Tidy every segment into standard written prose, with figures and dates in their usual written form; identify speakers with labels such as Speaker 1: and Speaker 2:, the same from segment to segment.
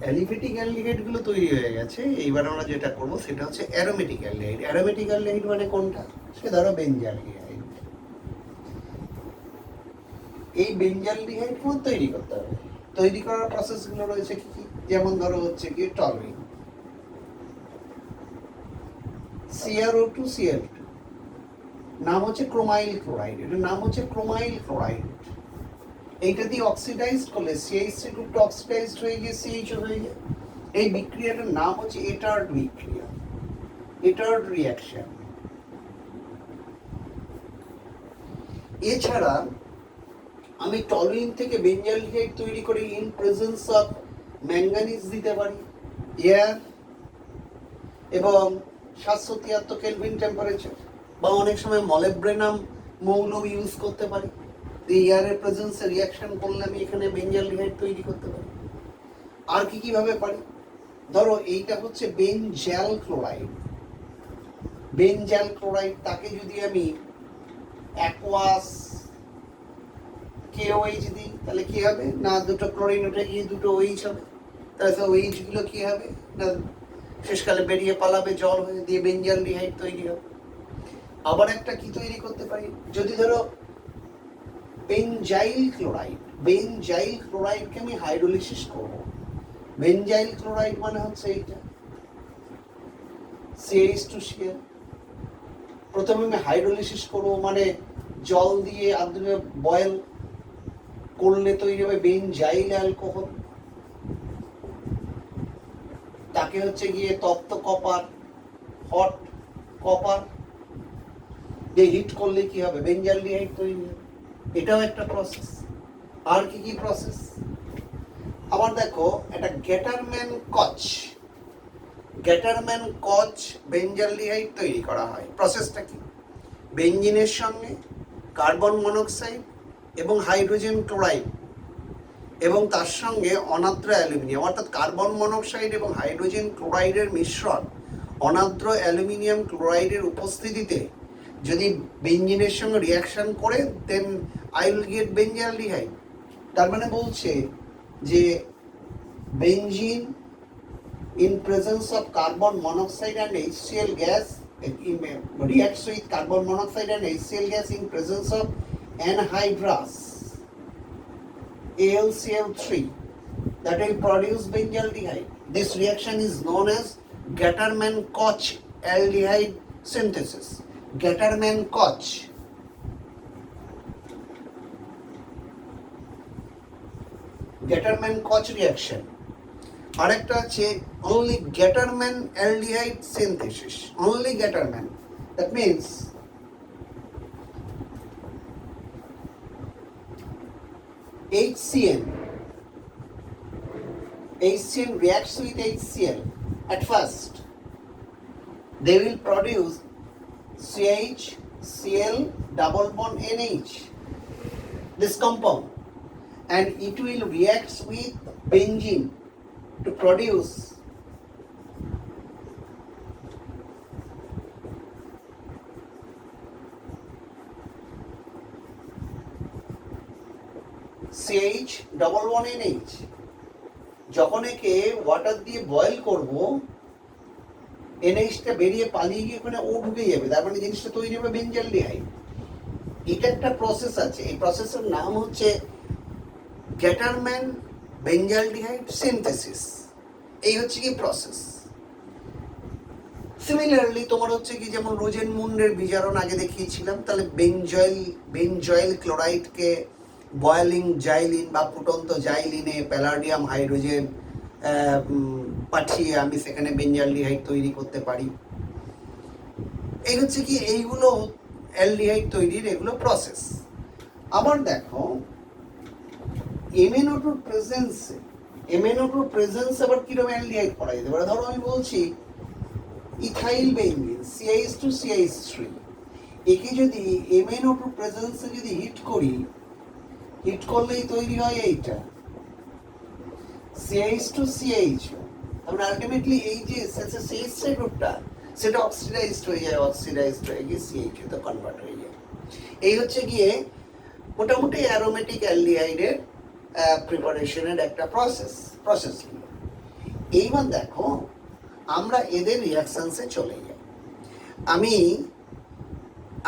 Speaker 1: Aliphatic অ্যালডিহাইডগুলো তৈরি হয়ে গেছে। এইবার আমরা যেটা করব সেটা হচ্ছে অ্যারোমেটিক অ্যালডিহাইড। অ্যারোমেটিক অ্যালডিহাইড মানে কোনটা? সে ধরো বেঞ্জালডিহাইড। এই বেঞ্জালডিহাইডগুলো তৈরি করতে হবে। তৈরি করার প্রসেসগুলো রয়েছে কি কি? যেমন ধরো হচ্ছে কি টলুইন, CrO2 Cl2, নাম হচ্ছে ক্রোমাইল ক্লোরাইড, এটার নাম হচ্ছে ক্রোমাইল ক্লোরাইড। এইটা দিয়ে অক্সিডাইজড করলে CH3 গ্রুপটা অক্সিডাইজড হয়ে গিয়ে CHO হয়ে যায়। এই বিক্রিয়াটার নাম হচ্ছে এটার্ড বিক্রিয়া, এটার্ড রিঅ্যাকশন। এছাড়া আমি টলুইন থেকে বেঞ্জালডিহাইড তৈরি করে ইন প্রেজেন্স অফ ম্যাঙ্গানিজ দিতে পারি, এয়ার এবং 773 কেলভিন টেম্পারেচার, বা অনেক সময় মলেব্রেনাম মৌল ইউজ করতে পারি। এয়ারের প্রেজেন্সে রিয়াকশন করলে আমি এখানে বেঞ্জালডিহাইড তৈরি করতে পারি। আর কি কিভাবে পারি? ধরো এইটা হচ্ছে বেনজাল ক্লোরাইড, বেনজাল ক্লোরাইড, তাকে যদি আমি অ্যাকোয়াস KOH দিই তাহলে কি হবে না, দুটো ক্লোরিন উঠে গিয়ে দুটো OH হবে। তাহলে OH গুলো কি হবে না, শেষকালে বেরিয়ে পালাবে জল হয়ে, দিয়ে বেঞ্জালডিহাইড তৈরি হবে। আবার একটা কি তৈরি করতে পারি, যদি ধরো বেনজাইল ক্লোরাইড, বেনজাইল ক্লোরাইডকে আমি হাইড্রোলিসিস করব। বেনজাইল ক্লোরাইড মানে হচ্ছে এইটা CH2Cl। প্রথমে আমি হাইড্রোলিসিস করব, মানে জল দিয়ে আদ্রে বয়েল করলে তৈরি হবে বেনজাইল অ্যালকোহল। তাকে হচ্ছে গিয়ে তপ্ত কপার, হট কপার দিয়ে হিট করলে কি হবে, বেঞ্জালডিহাইড তৈরি হবে। এটাও একটা প্রসেস। আর কি কি প্রসেস? আবার দেখো একটা গ্যাটারম্যান কচ, গ্যাটারম্যান কচ বেঞ্জালডিহাইড তৈরি করা হয়। প্রসেসটা কি? বেঞ্জিনের সঙ্গে কার্বন মনোক্সাইড এবং হাইড্রোজেন ক্লোরাইড এবং তার সঙ্গে অনার্দ্র অ্যালুমিনিয়াম, অর্থাৎ কার্বন মনোক্সাইড এবং হাইড্রোজেন ক্লোরাইডের মিশ্রণ অনার্দ্র অ্যালুমিনিয়াম ক্লোরাইডের উপস্থিতিতে যদি বেঞ্জিনের সঙ্গে রিয়াকশন করে, then I will get benzaldehyde. তার মানে বলছে যে benzene in presence of carbon monoxide and HCl gas reacts with carbon monoxide and HCl gas in presence of anhydrous AlCl3 that will produce benzaldehyde. This reaction is known as Gattermann-Koch aldehyde synthesis. Gattermann-Koch. Gattermann-Koch reaction. আরেকটা আছে only Gattermann aldehyde synthesis. Only Gattermann. That means HCN reacts with HCl. At first, they will produce CH, Cl, double bond NH, this compound, and it will react with benzene to produce CH double bond NH। যখন একে water দিয়ে boil করব, NH টা বেরিয়ে পালিয়ে গিয়ে ওখানে ও ঢুকে যাবে, তার মানে জিনিসটা তৈরি হবে বেঞ্জালডিহাইড। এটা একটা প্রসেস আছে, এই প্রসেসের নাম হচ্ছে গ্যাটারম্যান বেঞ্জালডিহাইড সিনথেসিস। এই হচ্ছে কি প্রসেস। সিমিলারলি তোমার হচ্ছে কি, যেমন রোজেনমুন্ডের বিজারণ আগে দেখিয়েছিলাম, তাহলে বেনজয়েল ক্লোরাইডকে বয়েলিং জাইলিন বা ফুটন্ত জাইলিনে প্যালাডিয়াম হাইড্রোজেন পাঠিয়ে আমি সেখানে বেঞ্জালডিহাইড তৈরি করতে পারি। এই হচ্ছে কি, এইগুলো অ্যালডিহাইড তৈরির এগুলো প্রসেস। আবার দেখো MnO2 প্রেজেন্সে আবার কিরকম অ্যালডিহাইড করা যেতে পারে। ধরো আমি বলছি ইথাইল বেঞ্জিন CH2CH3, একে যদি MnO2 প্রেজেন্সে যদি হিট করি, হিট করলেই তৈরি হয় এইটা CH2CH। তাহলে আলটিমেটলি এই যে CH3 গ্রুপটা সেটা অক্সিডাইজড হয়ে যায়, অক্সিডাইজড হয়ে গিয়ে CH তে কনভার্ট হয়ে যায়। এই হচ্ছে গিয়ে মোটামুটি অ্যারোমেটিক অ্যালডিহাইডের প্রিপারেশনের একটা প্রসেস। এইবার দেখো আমরা এদের রিয়াকশনসে চলে যাই। আমি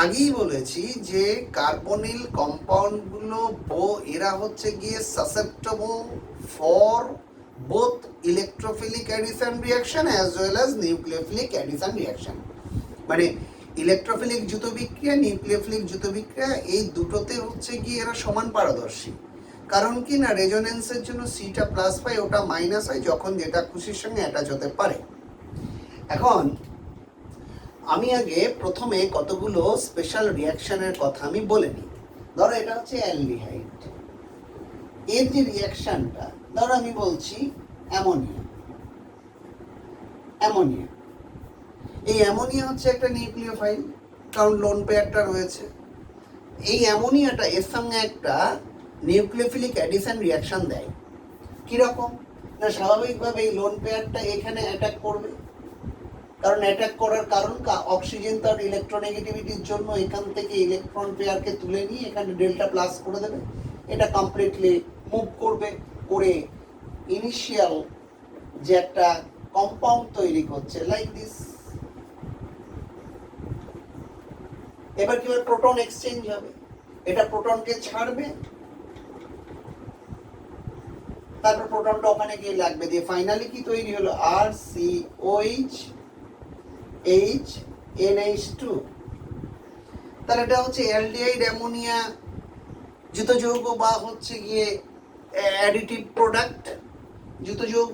Speaker 1: আগেই বলেছি যে কার্বনিল কম্পাউন্ডগুলো এরা হচ্ছে গিয়ে susceptible for both electrophilic addition reaction as well as nucleophilic addition reaction. মানে ইলেকট্রোফিলিক যুত বিক্রিয়া, নিউক্লিওফিলিক যুত বিক্রিয়া, এই দুটোতে হচ্ছে গিয়ে এরা সমান পারদর্শী। কারণ কি না, রেজোনেন্সের জন্য সিটা প্লাস পায়, ওটা মাইনাস হয় যখন যেটা খুশির সঙ্গে অ্যাটাচ হতে পারে। এখন আমি আগে প্রথমে কতগুলো স্পেশাল রিয়াকশনের কথা আমি বলে নিই। ধরো এটা হচ্ছে অ্যালডিহাইড, এর যে রিয়াকশনটা, ধরো আমি বলছি অ্যামোনিয়া। অ্যামোনিয়া, এই অ্যামোনিয়া হচ্ছে একটা নিউক্লিওফাইল, কারণ লোন পেয়ারটা রয়েছে। এই অ্যামোনিয়াটা এর সঙ্গে একটা নিউক্লিওফিলিক অ্যাডিশন রিয়াকশন দেয়। কীরকম না, স্বাভাবিকভাবে এই লোন পেয়ারটা এখানে অ্যাটাক করবে, কারণ অ্যাটাক করার কারণ অক্সিজেন তার ইলেকট্রোনেগেটিভিটির জন্য এখান থেকে ইলেকট্রন পেয়ারকে তুলে নিয়ে এখানে ডেল্টা প্লাস করে দেবে। এটা কমপ্লিটলি মুভ করবে, করে ইনিশিয়াল যে একটা কম্পাউন্ড তৈরি করছে লাইক দিস। এবার কি হবে, প্রোটন এক্সচেঞ্জ হবে, এটা প্রোটনকে ছাড়বে, তারপর প্রোটনটা ওখানে গিয়ে লাগবে, দিয়ে ফাইনালি কি তৈরি হলো, RCOH NH2। তাহলে এটা হচ্ছে অ্যালডিহাইড অ্যামোনিয়া যুত যৌগ বা হচ্ছে গিয়ে অ্যাডিটিভ প্রোডাক্ট যুত যৌগ।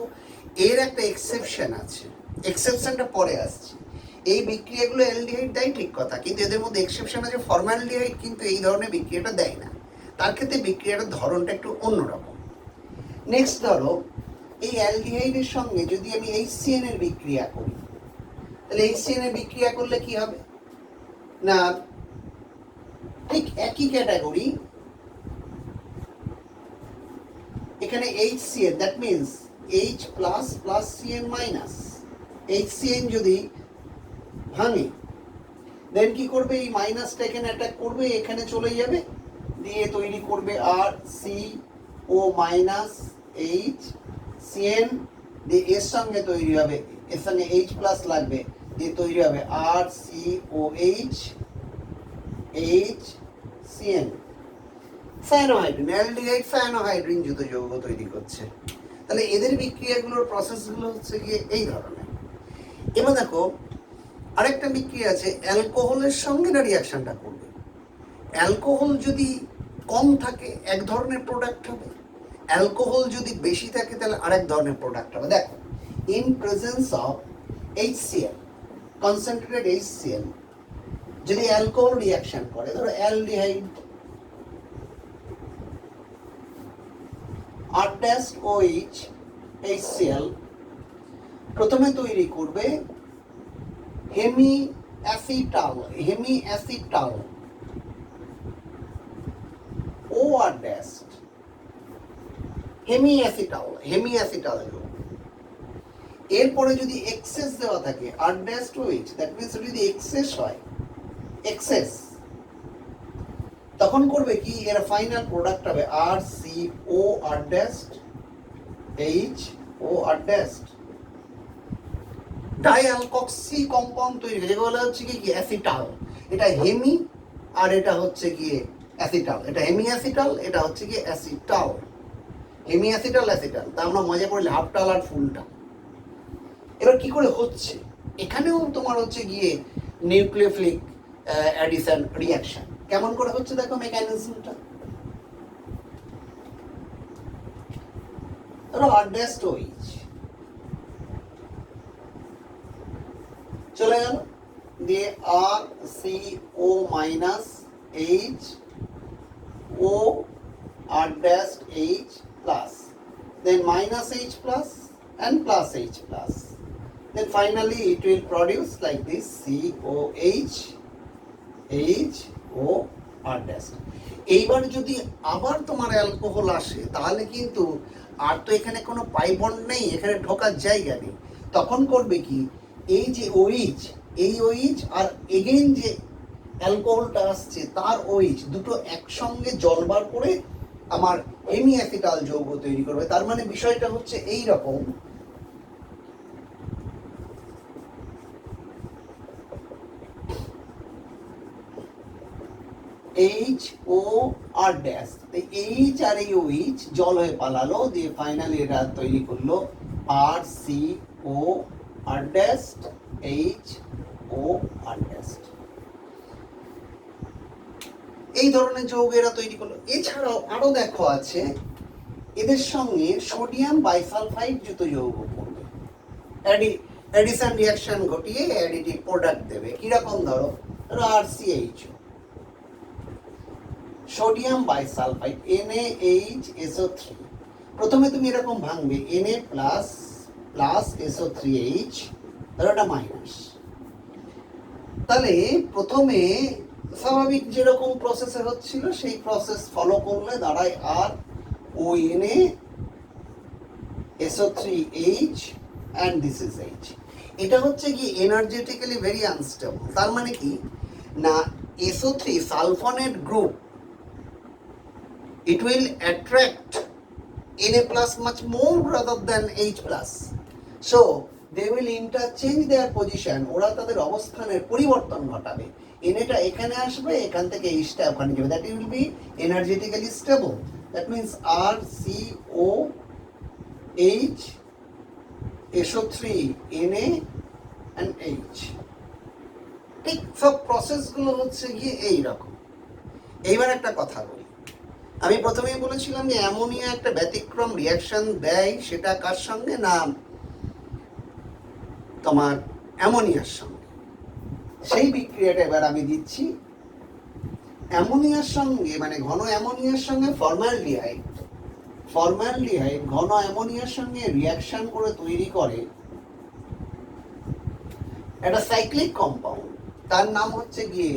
Speaker 1: এর একটা এক্সেপশন আছে, এক্সেপশনটা পরে আসছে। এই বিক্রিয়াগুলো অ্যালডিহাইড দেয় ঠিক কথা, কিন্তু এদের মধ্যে এক্সেপশন আছে, ফর্মালডিহাইড কিন্তু এই ধরনের বিক্রিয়াটা দেয় না। তার ক্ষেত্রে বিক্রিয়াটার ধরনটা একটু অন্যরকম। নেক্সট ধরো এই অ্যালডিহাইডের সঙ্গে যদি আমি HCN এর বিক্রিয়া করি, তাহলে HCN এর বিক্রিয়া করলে কি হবে না, ঠিক একই ক্যাটাগরি, এখানে HCN, that means H plus plus CN minus. HCN যদি ভাঙে দেন কি করবে, এই মাইনাসটা এখানে অ্যাটাক করবে, এখানে চলে যাবে, দিয়ে তৈরি করবে RCO মাইনাস HCN, দিয়ে এর সঙ্গে তৈরি হবে, এর সঙ্গে H প্লাস লাগবে, দিয়ে তৈরি হবে RCOH HCN। সায়ানোহাইড্রিন, অ্যালডিহাইড সায়ানোহাইড্রিন যুত যৌগ তৈরি করছে। তাহলে এদের বিক্রিয়াগুলোর প্রসেসগুলো হচ্ছে গিয়ে এই ধরনের। এবার দেখো আরেকটা বিক্রিয়া আছে, অ্যালকোহলের সঙ্গে না রিয়াকশনটা করবে। অ্যালকোহল যদি কম থাকে এক ধরনের প্রোডাক্ট হবে, অ্যালকোহল যদি বেশি থাকে তাহলে আরেক ধরনের প্রোডাক্ট হবে। দেখো in presence of HCl, concentrated HCl, যদি অ্যালকোহল রিয়াকশন করে, ধরো অ্যালডিহাইড R-OH HCl, প্রথমে তৈরি করবে হেমিঅ্যাসিটাল OR ড্যাস্ট, হেমিঅ্যাসিটাল। এরপরে যদি এক্সেস দেওয়া থাকে R-OH, দ্যাট মিনস যদি এক্সেস হয়, এক্সেস, তখন করবে কি, এর ফাইনাল প্রোডাক্ট হবে RCOR ড্যাস্ট HOR ড্যাস্ট। ডাইঅ্যালকক্সি কম্পাউন্ড তৈরি হয়ে, যেগুলো হচ্ছে কি অ্যাসিটাল, এটা হেমি আর এটা হচ্ছে গিয়ে অ্যাসিটাল, এটা হেমিঅ্যাসিটাল, এটা হচ্ছে গিয়ে অ্যাসিটাল, হেমিঅ্যাসিটাল অ্যাসিটাল। তা আমরা মজা করলে হাফটাল আর ফুলটাল। এবার কি করে হচ্ছে, এখানেও তোমার হচ্ছে গিয়ে নিউক্লিওফিলিক অ্যাডিশন রিয়াকশন। কেমন করে হচ্ছে দেখো মেকানিজমটা, ধরো R-OH চলে গেল, দিয়ে RCO minus HOR-H plus, then minus H plus and plus H plus, then finally it will produce like this COH HOR-। এইবার যদি আবার তোমার অ্যালকোহল আসে, তাহলে কিন্তু আর তো এখানে কোনো পাই বন্ড নেই, এখানে ঢোকার জায়গা নেই। তখন করবে কি, এই যে OH, এই OH আর এগেইন যে অ্যালকোহলটা আসছে তার OH দুটো একসঙ্গে জলবার করে আমার হেমিঅ্যাসিটাল যৌগ তৈরি করবে। তার মানে বিষয়টা হচ্ছে এই রকম এইচ ও আর ড্যাশ, এইচ আর এই ওইচ জল হয়ে পালালো, দিয়ে ফাইনালি এটা তৈরি করলো আর সি ও আর ড্যাশ এইচ ও আর ড্যাশ। এই ধরনের যৌগ এরা তৈরি করলো। এছাড়াও আরো দেখো আছে, এদের সঙ্গে সোডিয়াম বাইসালফাইড যুক্ত যৌগ করবে, অ্যাডিশন রিয়াকশন ঘটিয়ে অ্যাডিটিভ প্রোডাক্ট দেবে। কিরকম ধরো RCHO, সোডিয়াম বাইসালফাইড NaHSO3, প্রথমে তুমি এরকম ভাঙবে Na প্লাস প্লাস SO3H, ধরো এটা মাইনাস। তাহলে প্রথমে স্বাভাবিক যেরকম প্রসেসে হচ্ছিল সেই প্রসেস ফলো করলে দাঁড়ায় আর ও NaSO3H and this is H। এটা হচ্ছে কি এনার্জেটিক্যালি ভেরি আনস্টেবল। তার মানে কি না, SO3 sulphonate group, it will attract Na plus much more rather than H plus, so they will interchange their position, ওরা তাদের অবস্থানের পরিবর্তন ঘটাবে। Naটা এখানে আসবে, এখান থেকে Hটা ওখানে যাবে, that will be energetically stable, that means RCOH SO3 Na and H। ঠিক সব প্রসেসগুলো হচ্ছে গিয়ে এইরকম। এইবার একটা কথা বলি, আমি প্রথমেই বলেছিলাম যে অ্যামোনিয়া একটা ব্যতিক্রম রিয়াকশন দেয়, সেটা কার সঙ্গে না তোমার অ্যামোনিয়ার সঙ্গে। সেই বিক্রিয়াটা এবার আমি দিচ্ছি অ্যামোনিয়ার সঙ্গে, মানে ঘন অ্যামোনিয়ার সঙ্গে ফর্মালডিহাইড ঘন অ্যামোনিয়ার সঙ্গে রিয়াকশন করে তৈরি করে একটা সাইক্লিক কম্পাউন্ড, তার নাম হচ্ছে গিয়ে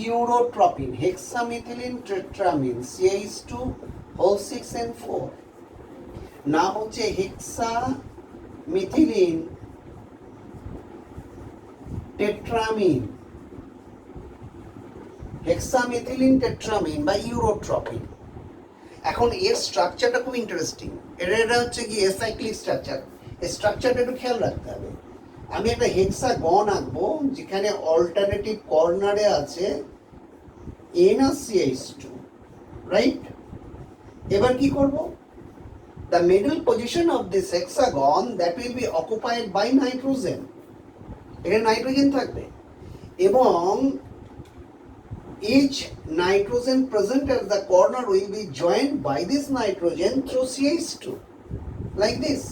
Speaker 1: ইউরোট্রপিন, হেক্সামিথিলিন টেট্রামিন CH2O6N4, নাম হচ্ছে হেক্সামিথিলিন টেট্রামিন বা ইউরোট্রপিন। এখন এর স্ট্রাকচারটা খুব ইন্টারেস্টিং, এটা হচ্ছে কি সাইক্লিক স্ট্রাকচার। এই স্ট্রাকচারটা একটু খেয়াল রাখতে হবে। আমি একটা হেক্সাগন আঁকবো যেখানে অল্টারনেটিভ কর্নারে আছে NaCH2, রাইট? এবার কি করব, the middle position of this hexagon that will be occupied by nitrogen, এখানে নাইট্রোজেন থাকবে এবং each nitrogen present at the corner will be joined by this nitrogen through CH2 like this।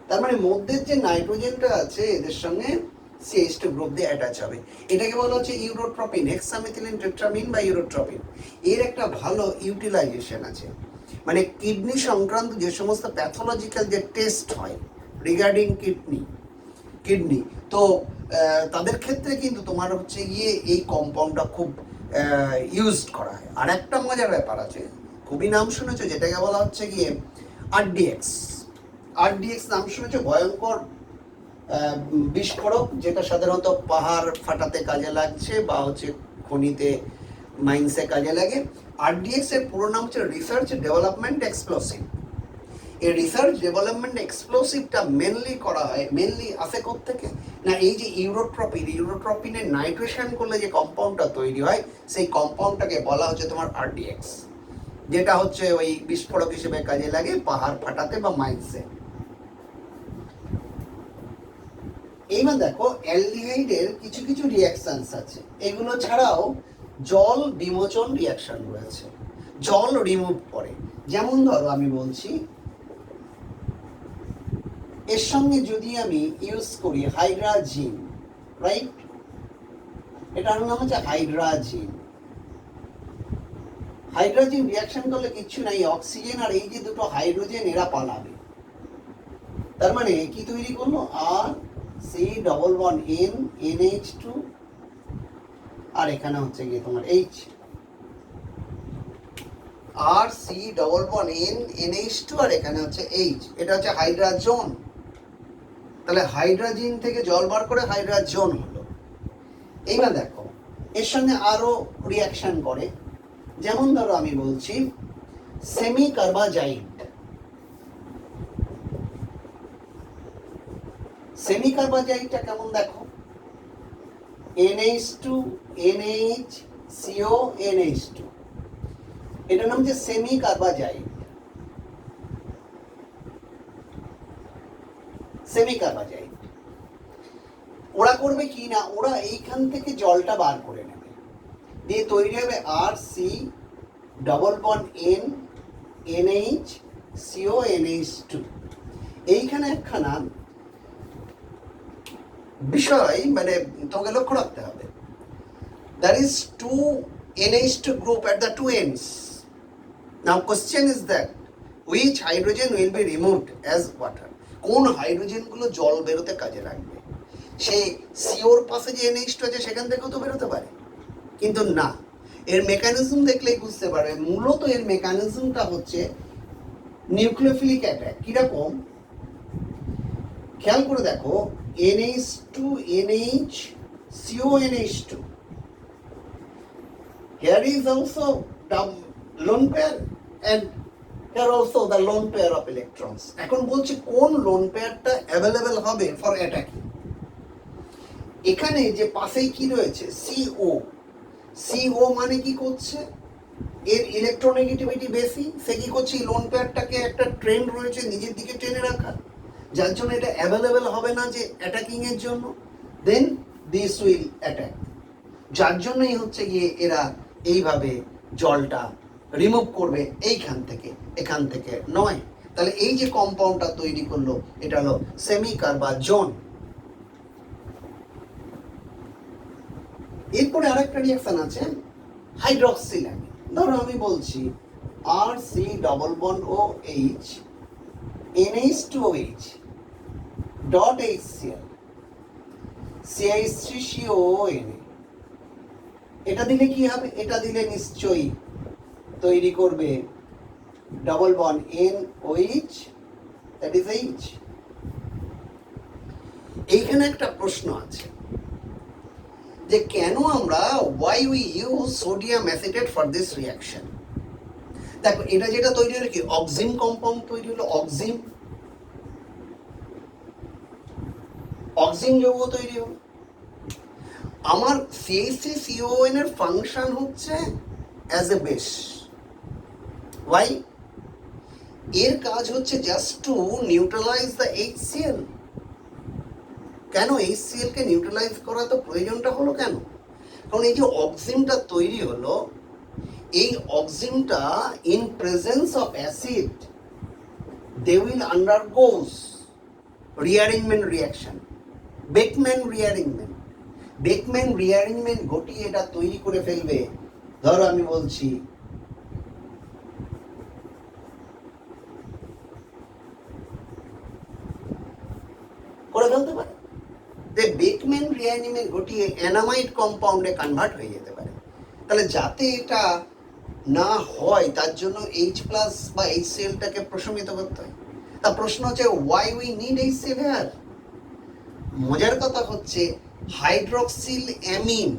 Speaker 1: তার মানে মধ্যের যে নাইট্রোজেনটা আছে এদের সঙ্গে CH2 গ্রুপ দিয়ে অ্যাটাচ হবে। এটাকে বলা হচ্ছে ইউরোট্রপিন, হেক্সামিথিলিন টেট্রামিন বা ইউরোট্রপিন। এর একটা ভালো ইউটিলাইজেশন আছে, মানে কিডনি সংক্রান্ত যে সমস্ত প্যাথোলজিক্যাল যে টেস্ট হয় রিগার্ডিং কিডনি, তো তাদের ক্ষেত্রে কিন্তু তোমার হচ্ছে গিয়ে এই কম্পাউন্ডটা খুব ইউজড করা হয়। আর একটা মজার ব্যাপার আছে, খুবই নাম শুনেছো, যেটাকে বলা হচ্ছে গিয়ে RDX নাম শুনেছো, ভয়ঙ্কর বিস্ফোরক, যেটা সাধারণত পাহাড় ফাটাতে কাজে লাগছে বা হচ্ছে খনিতে মাইন্সে কাজে লাগে। RDX এর পুরো নাম হচ্ছে রিসার্চ ডেভেলপমেন্ট এক্সপ্লোসিভ। এই রিসার্চ ডেভেলপমেন্ট এক্সপ্লোসিভটা মেনলি আসে কোত্থেকে না, এই যে ইউরোট্রপিনের নাইট্রেশন করলে যে কম্পাউন্ডটা তৈরি হয় সেই কম্পাউন্ডটাকে বলা হচ্ছে তোমার RDX, যেটা হচ্ছে ওই বিস্ফোরক হিসেবে কাজে লাগে পাহাড় ফাটাতে বা মাইন্সে। এইবার দেখো অ্যালডিহাইডের কিছু কিছু রিয়াকশনস আছে, এগুলো ছাড়াও জল বিমোচন রিয়াকশন রয়েছে, জল রিমুভ করে। যেমন ধরো আমি বলছি এর সঙ্গে যদি আমি ইউজ করি হাইড্রাজিন, রাইট, এটার নাম হচ্ছে হাইড্রাজিন রিয়াকশন করলে কিচ্ছু নাই, অক্সিজেন আর এই যে দুটো হাইড্রোজেন এরা পালাবে। তার মানে কি তৈরি করলো, RC⋯N NH2 আর এখানে হচ্ছে গিয়ে তোমার H, RC⋯N NH2 আর এখানে হচ্ছে H, এটা হচ্ছে হাইড্রাজোন। তাহলে হাইড্রাজিন থেকে জল বার করে হাইড্রাজোন হলো। এইবার দেখো এর সঙ্গে আরো রিয়াকশন করে, যেমন ধরো আমি বলছি সেমিকার্বাজাইডটা কেমন দেখো, NH2 NHCO NH2, এটার নাম হচ্ছে সেমি কার্বাজাইড। সেমি কার্বাজাইড ওরা করবে কি না, ওরা এইখান থেকে জলটা বার করে নেবে, দিয়ে তৈরি হবে RC double bond N NHCO NH2। এইখানে একখানা বিষয় মানে তোমাকে লক্ষ্য রাখতে হবে, there is two NH2 group at the two ends. Now question is that which hydrogen will be removed as water? কোন হাইড্রোজেনগুলো জল বেরোতে কাজে লাগবে? সেই সিওর পাশে যে NH2 আছে সেখান থেকেও তো বেরোতে পারে, কিন্তু না, এর মেকানিজম দেখলেই বুঝতে পারবে। মূলত এর মেকানিজমটা হচ্ছে নিউক্লিওফিলিক অ্যাটাক। কিরকম খেয়াল করে দেখো, NH2 NHCO NH2, here is also the lone pair and here also the lone pair of electrons. এখন বলছি কোন লোন পেয়ারটা অ্যাভেলেবেল হবে ফর অ্যাটাকিং। এখানে যে পাশেই কি রয়েছে CO, CO মানে কি করছে, এর ইলেকট্রোনেগেটিভিটি বেশি, সে কি করছে লোন পেয়ারটাকে একটা ট্রেন্ড রয়েছে নিজের দিকে টেনে রাখা, যার জন্য এটা অ্যাভেলেবেল হবে না যে অ্যাটাকিং এর জন্য, দেন দিস উইল অ্যাটাক, যার জন্যই হচ্ছে গিয়ে এরা এইভাবে জলটা রিমুভ করবে এইখান থেকে, এখান থেকে নয়। তাহলে এই যে কম্পাউন্ডটা তৈরি করলো এটা হলো সেমি কার্বাজোন। এরপরে আরেকটা রিঅ্যাকশন আছে হাইড্রক্সিল্যামিন। ধরো আমি বলছি RC double bond OH NH2OH dot HCl CH3COONA, এটা দিলে কি হবে, এটা দিলে নিশ্চয়ই তৈরি করবে double bond NOH, that is H। এইখানে একটা প্রশ্ন আছে যে কেন আমরা why we use sodium acetate for this reaction। দেখো এটা যেটা তৈরি হলো কি অক্সিম কম্পাউন্ড তৈরি হলো, অক্সিম যৌগ তৈরি হলো। আমার CH3CON এর ফাংশন হচ্ছে অ্যাজ এ বেস, ওয়াই, এর কাজ হচ্ছে just to neutralise the HCl। কেন HCl কে নিউট্রালাইজ করা তো প্রয়োজনটা হলো কেন, কারণ এই যে অক্সিমটা তৈরি হলো, এই অক্সিমটা in presence of acid they will undergoes rearrangement reaction, Beckmann rearrangement. Beckmann rearrangement ঘটিয়ে এটা তৈরি করে ফেলবে। ধরো আমি বলছি করে ফেলতে পারে, বেকম্যান রিঅ্যারেঞ্জমেন্ট ঘটিয়ে অ্যানামাইড কম্পাউন্ডে কনভার্ট হয়ে যেতে পারে। তাহলে যাতে এটা না হয় তার জন্য H+ বা HCl-টাকে প্রশমিত করতে হয়। তা প্রশ্ন হচ্ছে why we need HCl here। মজার কথা হচ্ছে hydroxylamine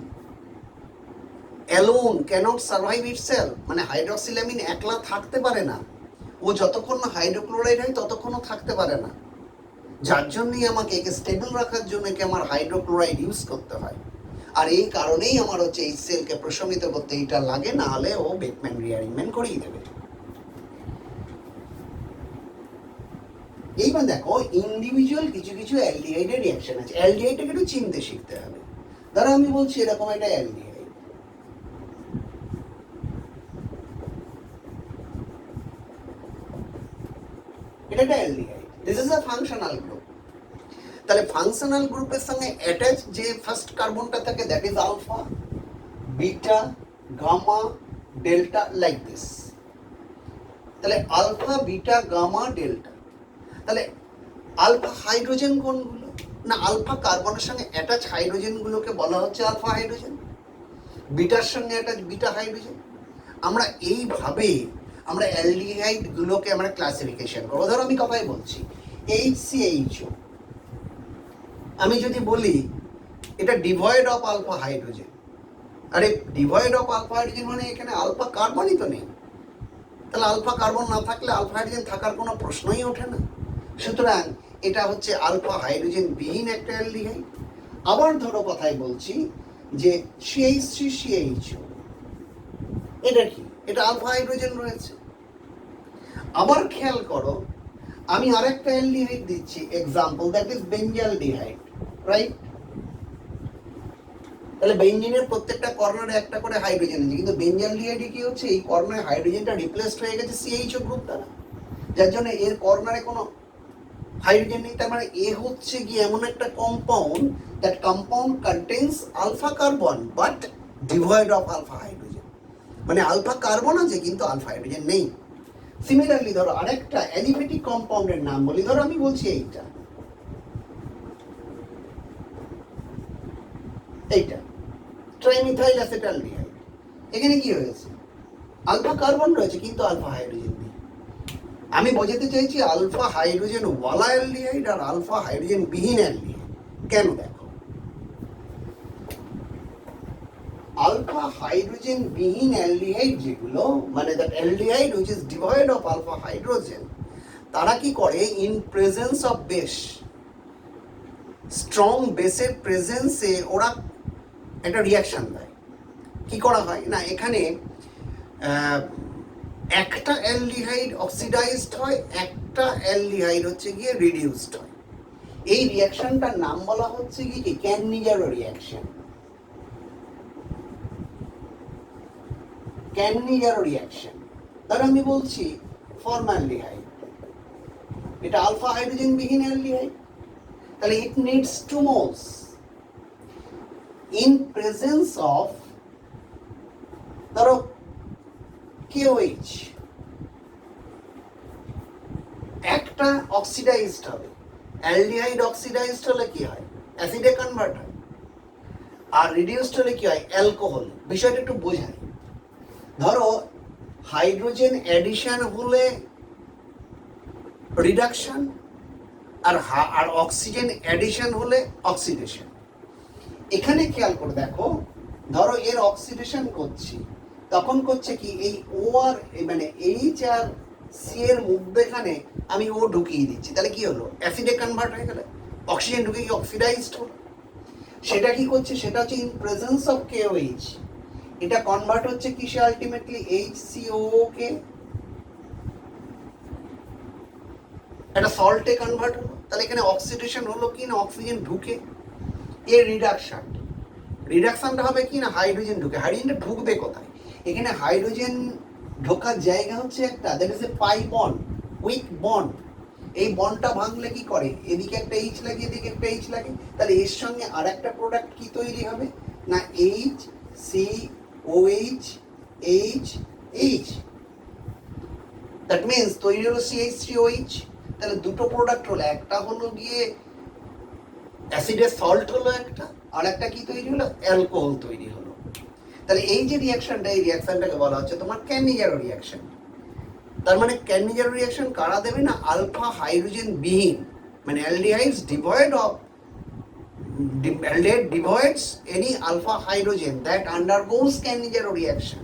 Speaker 1: alone cannot survive itself, মানে হাইড্রক্সিল অ্যামিন একলা থাকতে পারে না, ও যতক্ষণ না হাইড্রোক্লোরাইড হয় ততক্ষণও থাকতে পারে না, যার জন্যই আমাকে একে স্টেবল রাখার জন্য একে আমার হাইড্রোক্লোরাইড ইউজ করতে হয়। আর এই কারণেই আমার হচ্ছে HCl-কে প্রশমিত করতে এটা লাগে, না হলে ও বেকম্যান রিঅ্যারেঞ্জমেন্ট করিয়ে দেবে। এইবার দেখো ইন্ডিভিজুয়াল কিছু কিছু অ্যালডিহাইডের রিঅ্যাকশন আছে, অ্যালডিহাইডটাকে একটু চিনতে শিখতে হবে। ধরো আমি বলছি এরকম একটা অ্যালডিহাইড, এটা একটা aldehyde, this is a functional group. তাহলে ফাংশনাল গ্রুপের সঙ্গে অ্যাটাচ যে ফার্স্ট কার্বনটা থাকে that is alpha, beta, gamma, delta, like this. তাহলে আলফা, বিটা, গামা, ডেল্টা। তাহলে আলফা হাইড্রোজেন কোনগুলো, না আলফা কার্বনের সঙ্গে অ্যাটাচ হাইড্রোজেনগুলোকে বলা হচ্ছে আলফা হাইড্রোজেন, বিটার সঙ্গে অ্যাটাচ বিটা হাইড্রোজেন। আমরা এইভাবে আমরা অ্যালডিহাইডগুলোকে আমরা ক্লাসিফিকেশন করবো। ধরো আমি কথাই বলছি HCHO, আমি যদি বলি এটা ডিভয়েড অফ আলফা হাইড্রোজেন, আরে ডিভয়েড অফ আলফা হাইড্রোজেন মানে এখানে আলফা কার্বনই তো নেই, তাহলে আলফা কার্বন না থাকলে আলফা হাইড্রোজেন থাকার কোনো প্রশ্নই ওঠে না। সুতরাং এটা হচ্ছে আলফা হাইড্রোজেন বিহীন একটা অ্যালডিহাইড। আবার ধরো কথাই বলছি যে CH3CH, এটা কি? এটা আলফা হাইড্রোজেন রয়েছে। আবার খেয়াল করো, আমি আরেকটা অ্যালডিহাইড দিচ্ছি example, that is benzaldehyde, right? তাহলে বেঞ্জিনের প্রত্যেকটা কর্নারে একটা করে হাইড্রোজেন আছে, কিন্তু বেঞ্জালডিহাইডে কি হচ্ছে, এই কর্নারে হাইড্রোজেনটা রিপ্লেসড হয়ে গেছে CHO গ্রুপ দ্বারা, যার জন্য এর কর্নারে কোনো হাইড্রোজেন নেই। তার মানে এ হচ্ছে গিয়ে এমন একটা compound, that compound contains alpha carbon but devoid of alpha hydrogen, মানে আলফা কার্বন আছে কিন্তু আলফা হাইড্রোজেন নেই। সিমিলারলি ধরো আরেকটা অ্যালিফেটিক কম্পাউন্ডের নাম বলি, ধরো আমি বলছি এইটা ট্রাইমিথাইল অ্যাসিটালডিহাইড। এখানে কি হয়েছে, আলফা কার্বন রয়েছে কিন্তু আলফা হাইড্রোজেন নেই। আমি বোঝাতে চাইছি আলফা হাইড্রোজেন ওয়ালা অ্যালডিহাইড আর আলফা হাইড্রোজেন বিহীন অ্যালডিহাইড। কেন? দেখো, আলফা হাইড্রোজেন বিহীন অ্যালডিহাইড যেগুলো, মানে that aldehyde which is devoid of alpha hydrogen, তারা কি করে, in presence of base, strong বেসের প্রেজেন্সে ওরা একটা রিয়াকশন দেয়। কি করা হয় না, এখানে একটা অ্যালডিহাইড অক্সিডাইজড হয়, একটা অ্যালডিহাইড হচ্ছে গিয়ে রিডিউসড হয়। এই রিয়াকশনটার নাম বলা হচ্ছে কি ক্যানিজারো রিয়াকশন। Cannizzaro reaction. ধরো আমি বলছি ফর্মালডিহাইড, এটা আলফা হাইড্রোজেন বিহীন অ্যালডিহাইড, তাহলে it needs 2 moles in presence of, ধরো KOH, একটা অক্সিডাইজড হবে। অ্যালডিহাইড অক্সিডাইজড হলে কি হয়, অ্যাসিডে কনভার্ট হয়, আর রিডিউসড হলে কি হয়, অ্যালকোহল। বিষয়টা একটু বোঝাই। ধরো হাইড্রোজেন অ্যাডিশন হলে রিডাকশন, আর অক্সিজেন অ্যাডিশন হলে অক্সিডেশন। এখানে খেয়াল করে দেখো, ধরো এর অক্সিডেশন করছি, তখন করছে কি, এই ও আর মানে এইচ আর সি এর মধ্যেখানে আমি ও ঢুকিয়ে দিচ্ছি, তাহলে কি হলো, অ্যাসিডে কনভার্ট হয়ে গেল, অক্সিজেন ঢুকে কি অক্সিডাইজড হলো। সেটা কি করছে, সেটা হচ্ছে ইন প্রেজেন্স অফ KOH, এটা কনভার্ট হচ্ছে কিসে, আলটিমেটলি HCOO কে একটা সল্টে কনভার্ট হলো। তাহলে এখানে অক্সিডেশন হলো কি না, অক্সিজেন ঢুকে, এর রিডাকশনটা হবে কি না, হাইড্রোজেন ঢুকে। হাইড্রোজেনটা ঢুকবে কোথায়, এখানে হাইড্রোজেন ঢোকার জায়গা হচ্ছে একটা, that is a pi bond, weak bond. এই বন্ডটা ভাঙলে কি করে, এদিকে একটা এইচ লাগে, এদিকে একটা এইচ লাগে, তাহলে এর সঙ্গে আর একটা প্রোডাক্ট কি তৈরি হবে না, HCOH H, দ্যাট মিনস তৈরি হলো CH3OH। তাহলে দুটো প্রোডাক্ট হলো, একটা হলো গিয়ে অ্যাসিডের সল্ট হলো একটা, আর একটা কি তৈরি হলো, অ্যালকোহল তৈরি হলো। তাহলে এই যে রিয়াকশনটা, এই রিয়াকশনটাকে বলা হচ্ছে তোমার ক্যানিজারো রিয়াকশন। তার মানে ক্যানিজারো রিয়াকশন কারা দেবে না, আলফা হাইড্রোজেন বিহীন, মানে aldehydes devoid of aldehyde devoids any alpha hydrogen that undergoes Cannizzaro reaction.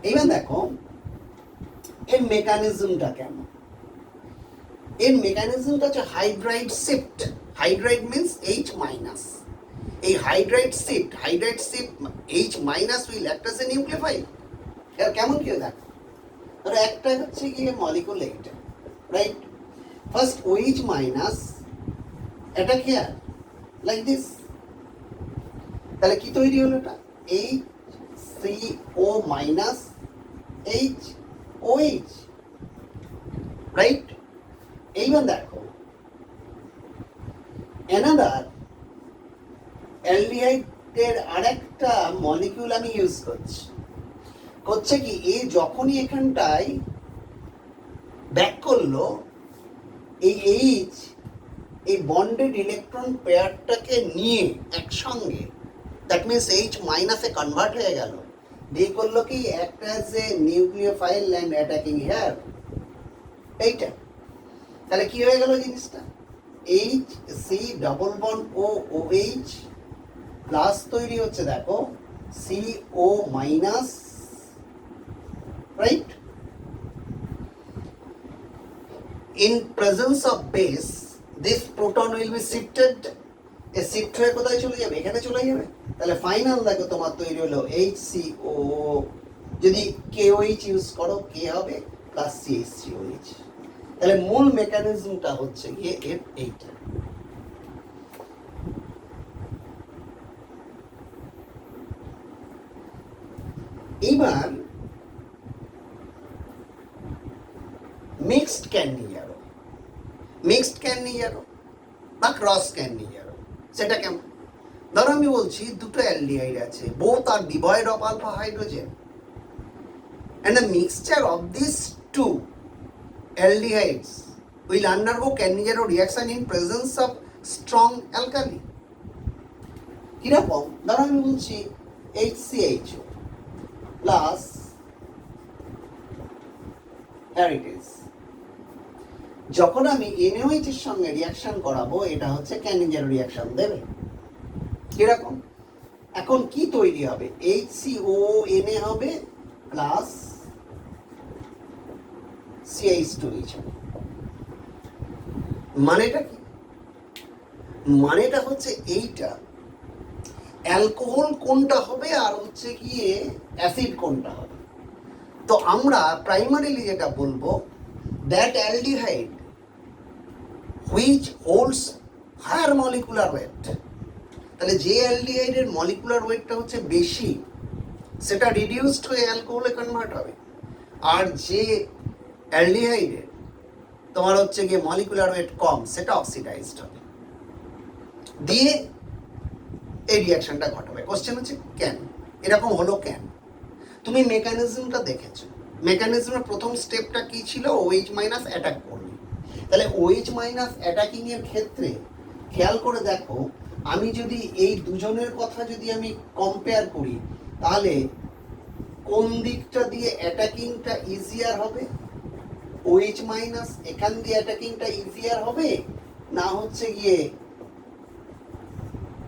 Speaker 1: এবার দেখো এর মেকানিজমটা কেমন। এর মেকানিজমটা হচ্ছে hydride shift. Hydride means H minus. এই hydride shift H minus will act as a nucleophile. এর কেমন কি দেখো, ধরো একটা হচ্ছে গিয়ে মলিকুল এইটা, রাইট? ফার্স্ট OH মাইনাস এটা খেয়াল লাইক দিস, তাহলে কি তৈরি হলো, এটা HCO মাইনাস HOH, রাইট? এইবার দেখো অ্যানাদার অ্যালডিহাইডের আরেকটা মলিকিউল আমি ইউজ করছে কি, এই যখনই এখানটায় ব্যাক করলো এই এইচ, এই বন্ডেড ইলেকট্রন পেয়ারটাকে নিয়ে একসঙ্গে, দ্যাট মিনস H মাইনাসে কনভার্ট হয়ে গেল, দিয়ে করলো কি একটা as a nucleophile and attacking here, এইটা। তাহলে কি হয়ে গেল জিনিসটা, HC double bond OOH plus তৈরি হচ্ছে দেখো CO minus, right? In presence of base, this proton will be shifted. Shift হয়ে কোথায় চলে যাবে, এখানে চলে যাবে, তাহলে ফাইনাল দেখো তোমার তৈরি হলো HCO, যদি KOH ইউজ করো কে হবে প্লাস CH3OH। তাহলে মূল মেকানিজমটা হচ্ছে গিয়ে এর এইটা। এইবার মিক্সড ক্যান্ডিয়ারো, মিক্সড ক্যান্ডিয়ারো বা ক্রস ক্যান্ডিয়ারো সেটা কেমন? ধরো আমি বলছি দুটো অ্যালডিহাইড আছে, both are devoid of alpha hydrogen, and the mixture of these two aldehydes will undergo Cannizzaro reaction in presence of strong alkali. কিরকম? ধরো আমি বলছি HCHO প্লাস হ্যারিটেজ, যখন আমি NaOH এর সঙ্গে রিয়াকশন করাবো এটা হচ্ছে ক্যানিঞ্জারো রিয়াকশন দেবে। কিরকম? এখন কি তৈরি হবে? HCONA হবে প্লাস CH2H হবে। মানেটা কি? মানেটা হচ্ছে এইটা, অ্যালকোহল কোনটা হবে আর হচ্ছে গিয়ে অ্যাসিড কোনটা হবে। তো আমরা প্রাইমারিলি যেটা বলবো, that aldehyde which holds higher molecular weight, তাহলে যে অ্যালডিহাইডের মলিকুলার ওয়েটটা হচ্ছে বেশি সেটা রিডিউসড হয়ে অ্যালকোহলে কনভার্ট হবে, আর যে অ্যালডিহাইডের তোমার হচ্ছে গিয়ে মলিকুলার ওয়েট কম সেটা অক্সিডাইজড হবে, দিয়ে এই রিয়াকশনটা ঘটাবে। কোশ্চেন হচ্ছে কেন এরকম হলো, কেন? তুমি মেকানিজমটা দেখেছো, মেকানিজমের প্রথম স্টেপটা কি ছিল? OH মাইনাস অ্যাটাক করবে। তাহলে OH মাইনাস অ্যাটাকিং এর ক্ষেত্রে খেয়াল করে দেখো, আমি যদি এই দুজনের কথা যদি আমি কম্পেয়ার করি তাহলে কোন দিকটা দিয়ে অ্যাটাকিংটা ইজিয়ার হবে? OH মাইনাস এখান দিয়ে অ্যাটাকিংটা ইজিয়ার হবে, না হচ্ছে গিয়ে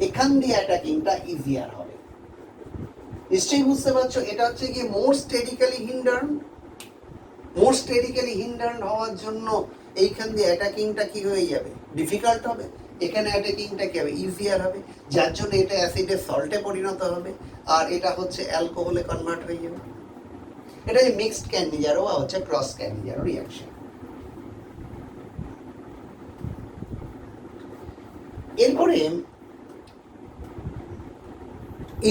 Speaker 1: এখান দিয়ে অ্যাটাকিংটা ইজিয়ার হবে? নিশ্চয়ই বুঝতে পারছো, এটা হচ্ছে গিয়ে মোর স্টেডিক্যালি হিন্ডার্ন। মোর স্টেডিক্যালি হিন্ডার্ন হওয়ার জন্য এইখান দিয়ে অ্যাটাকিংটা কি হয়ে যাবে? ডিফিকাল্ট হবে। এখানে অ্যাটাকিংটা কি হবে? ইজিয়ার হবে, যার জন্য এটা অ্যাসিডের সল্টে পরিণত হবে আর এটা হচ্ছে অ্যালকোহলে কনভার্ট হয়ে যাবে। এটা যে মিক্সড ক্যান্ডিজারো বা হচ্ছে ক্রস ক্যান্ডিজারো রিয়াকশন। এরপরে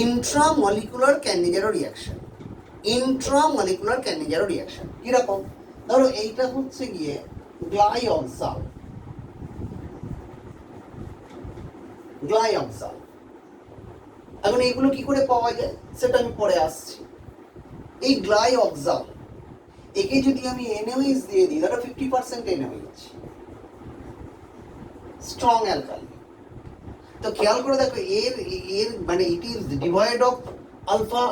Speaker 1: ইন্ট্রামলিকুলার ক্যান্ডিজারো রিয়াকশন। ইন্ট্রামলিকুলার ক্যান্ডিজারো রিয়াকশন কিরকম? ধরো এইটা হচ্ছে গিয়ে গ্লাইঅক্সাল, গ্লাইঅক্সাল। এখন এইগুলো কি করে পাওয়া যায় সেটা আমি পরে আসছি। এই গ্লাইঅক্সাল একে যদি আমি NaOH দিয়ে দিই, ধরো 50% NaOH, স্ট্রং অ্যালকালি, তো খেয়াল করে দেখো এর এর মানে it is divide of alpha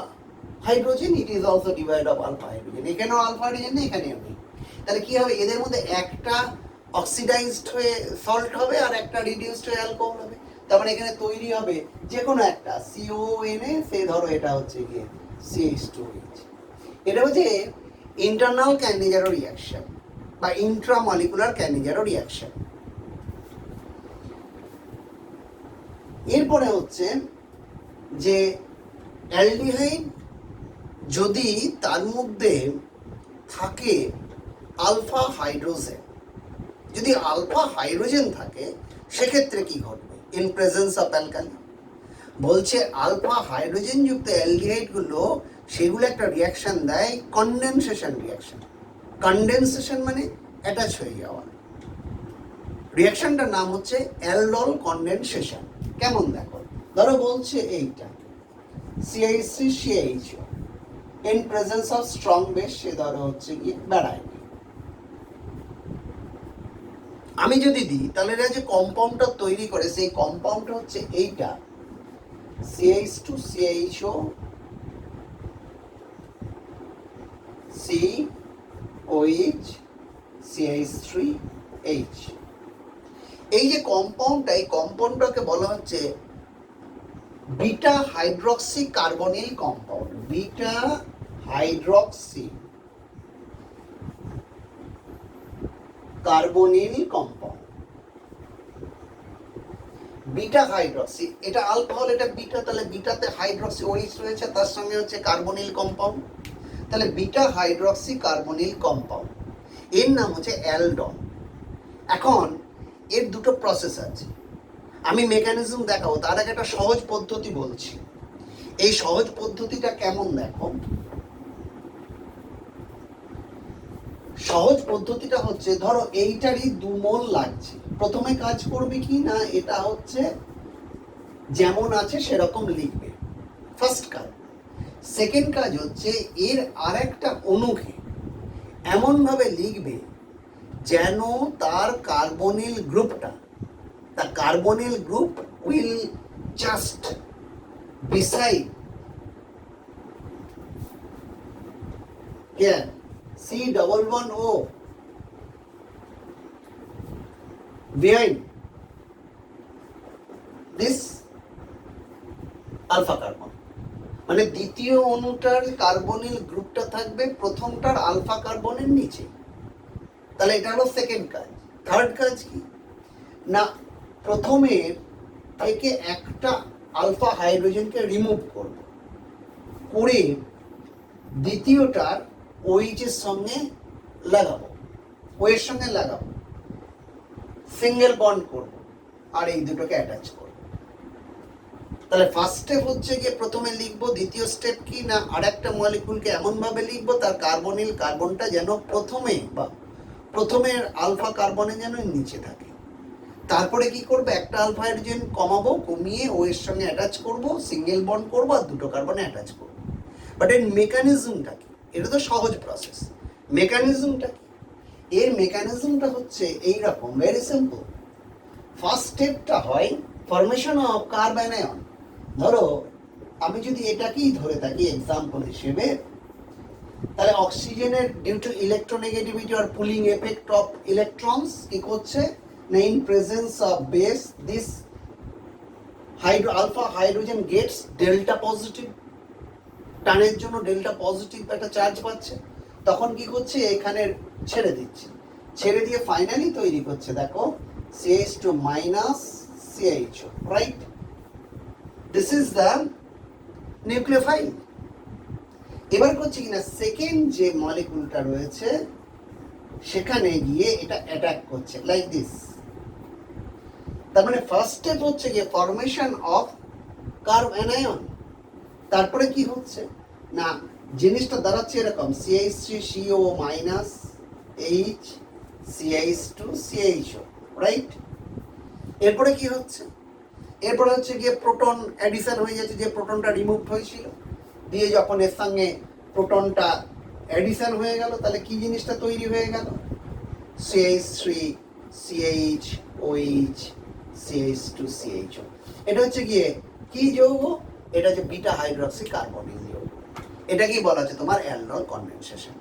Speaker 1: hydrogen, it is also divide of alpha hydrogen, এখানেও আলফা হাইড্রোজেন নেই, এখানেও নেই। তাহলে কি হবে? এদের মধ্যে একটা অক্সিডাইজড হয়ে সল্ট হবে আর একটা রিডিউসড হয়ে অ্যালকোহল হবে। তারপরে এখানে তৈরি হবে যে কোনো একটা CONA, সে ধরো এটা হচ্ছে গিয়ে CH2OH। এটা হচ্ছে ইন্টারনাল ক্যান্ডিজারো রিয়াকশন বা ইন্ট্রামলিকুলার ক্যান্ডিজারো রিয়াকশন। এরপরে হচ্ছে যে অ্যালডিহাইড যদি তার মধ্যে থাকে আলফা হাইড্রোজেন, যদি আলফা হাইড্রোজেন থাকে সেক্ষেত্রে কি ঘটবে ইন প্রেজেন্স অফ অ্যালকালি? বলছে আলফা হাইড্রোজেন যুক্ত অ্যালডিহাইডগুলো সেগুলো একটা রিয়াকশন দেয়, কনডেনসেশন রিয়াকশন। কনডেনসেশন মানে অ্যাটাচ হয়ে যাওয়া। রিয়াকশনটার নাম হচ্ছে অ্যালডল কনডেনসেশন। কেমন দেখো, ধরো বলছে এইটা CH3CHO in presence of strong base, সে ধরো হচ্ছে গিয়ে বেড়ায়। আমি যদি দিই তাহলে এরা যে কম্পাউন্ডটা তৈরি করে সেই কম্পাউন্ডটা হচ্ছে এইটা CH2CHO COH CH3H। এই যে কম্পাউন্ডটা, এই কম্পাউন্ডটাকে বলা হচ্ছে beta hydroxy carbonyl compound. Beta hydroxy carbonyl compound. Beta hydroxy, এটা আলফা হলে এটা বিটা, তাহলে বিটাতে হাইড্রক্সি ওইচ রয়েছে, তার সঙ্গে হচ্ছে কার্বনিল কম্পাউন্ড, তাহলে বিটা হাইড্রক্সি কার্বনিল কম্পাউন্ড, এর নাম হচ্ছে অ্যালডন। এখন এর দুটো প্রসেস আছে, আমি মেকানিজম দেখাবো, তার আগে একটা সহজ পদ্ধতি বলছি। এই সহজ পদ্ধতিটা কেমন দেখো, সহজ পদ্ধতিটা হচ্ছে ধরো এইটারই 2 মোল লাগছে, প্রথমে কাজ করবে কি না, এটা হচ্ছে যেমন আছে সেরকম লিখবে, ফার্স্ট কাজ। সেকেন্ড কাজ হচ্ছে এর আরেকটা অণুকে এমন ভাবে লিখবে যেন তার কার্বনিল গ্রুপটা, the carbonyl group will just beside here C11O behind this alpha carbon, মানে দ্বিতীয় অণুটার কার্বনিল গ্রুপটা থাকবে প্রথমটার আলফা কার্বনের নিচে, তাহলে এটা হলো সেকেন্ড কাজ। থার্ড কাজ কি না, প্রথমের থেকে একটা আলফা হাইড্রোজেনকে রিমুভ করব, করে দ্বিতীয়টার OH এর সঙ্গে লাগাবো, ওয়ের সঙ্গে লাগাবো, সিঙ্গেল বন্ড করব, আর এই দুটোকে অ্যাটাচ করব। তাহলে ফার্স্ট স্টেপ হচ্ছে গিয়ে প্রথমে লিখবো, দ্বিতীয় স্টেপ কি না আরেকটা মলিকুলকে এমন ভাবে লিখবো তার কার্বনিল কার্বনটা যেন প্রথমে বা প্রথমের আলফা কার্বনে যেন নিচে থাকে, তারপরে কি করব, একটা আলফা হাইড্রোজেন কমাবো, কমিয়ে ও এর সঙ্গে অ্যাটাচ করব, সিঙ্গেল বন্ড করব, আর দুটো কার্বনে অ্যাটাচ করব। বাট এর মেকানিজমটা কি, এটা তো সহজ প্রসেস, মেকানিজমটা কি, এর মেকানিজমটা হচ্ছে এইরকম, ভেরি সিম্পল। ফার্স্ট স্টেপটা হয় ফরমেশন অফ কার্বন আয়ন। ধরো আমি যদি এটাকেই ধরে থাকি এক্সাম্পল হিসেবে, তাহলে অক্সিজেনের ডিউ টু ইলেকট্রোনেগেটিভিটি আর পুলিং এফেক্ট অফ ইলেকট্রনস কি করছে না, in presence of base this alpha hydrogen gets delta positive, টানের জন্য ডেল্টা পজিটিভ একটা চার্জ পাচ্ছে, তখন কি করছে এখানে ছেড়ে দিচ্ছে, ছেড়ে দিয়ে ফাইনালি তৈরি করছে দেখো CH2 minus CHO, right? This is the nucleophile. এবার করছে কিনা সেকেন্ড যে মলিকুলটা রয়েছে সেখানে গিয়ে এটা অ্যাটাক করছে লাইক দিস। তার মানে ফার্স্ট স্টেপ হচ্ছে গিয়ে ফরমেশন অফ কার্বন আয়ন, তারপরে কি হচ্ছে না জিনিসটা দাঁড়াচ্ছে এরকম CH3CO minus H CH2 CHO, right? এরপরে কি হচ্ছে, এরপরে হচ্ছে গিয়ে প্রোটন অ্যাডিশন হয়ে যাচ্ছে, যে প্রোটনটা রিমুভ হয়েছিল, দিয়ে যখন এর সঙ্গে প্রোটনটা অ্যাডিশন হয়ে গেল, তাহলে কি জিনিসটা তৈরি হয়ে গেল, CH3 CH OH CH2 CHO। এটা হচ্ছে গিয়ে কি যৌগ, এটা হচ্ছে বিটা হাইড্রক্সি কার্বনিল যৌগ, এটা কি বলা হচ্ছে তোমার অ্যালডল কনডেনসেশন।